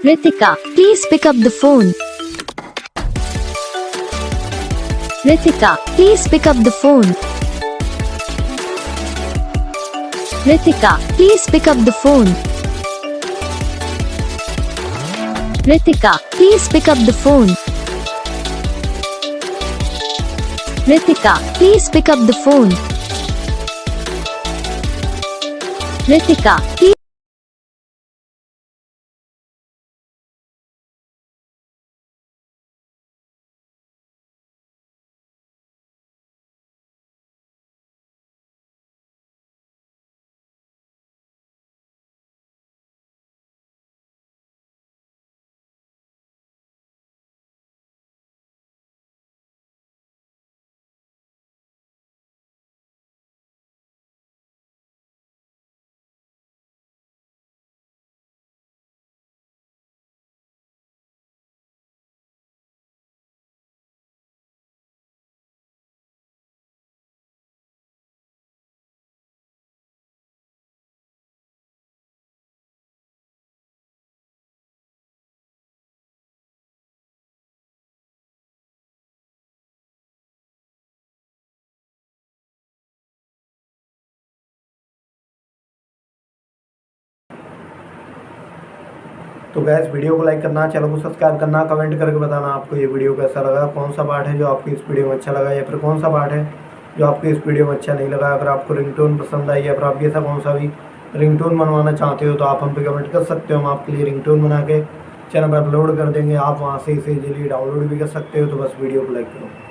Ritika, please pick up the phone. Ritika, please pick up the phone. Ritika, please pick up the phone. Ritika, please pick up the phone. Ritika, please pick up the phone. Ritika, please. तो gas video को like करना, channel को subscribe करना, comment करके बताना आपको ये video कैसा लगा, कौन सा पार्ट है जो आपको इस वीडियो में अच्छा लगा या फिर कौन सा पार्ट है जो आपको इस वीडियो में अच्छा नहीं लगा। अगर आपको रिंगटोन पसंद आई या फिर आप ऐसा कौन सा भी रिंगटोन बनवाना चाहते हो तो आप हम पे कमेंट कर सकते हो। हम आपके लिए रिंगटोन बना के चैनल पर अपलोड कर देंगे, आप वहाँ से इसे इजीली डाउनलोड भी कर सकते हो। तो बस वीडियो को लाइक करो।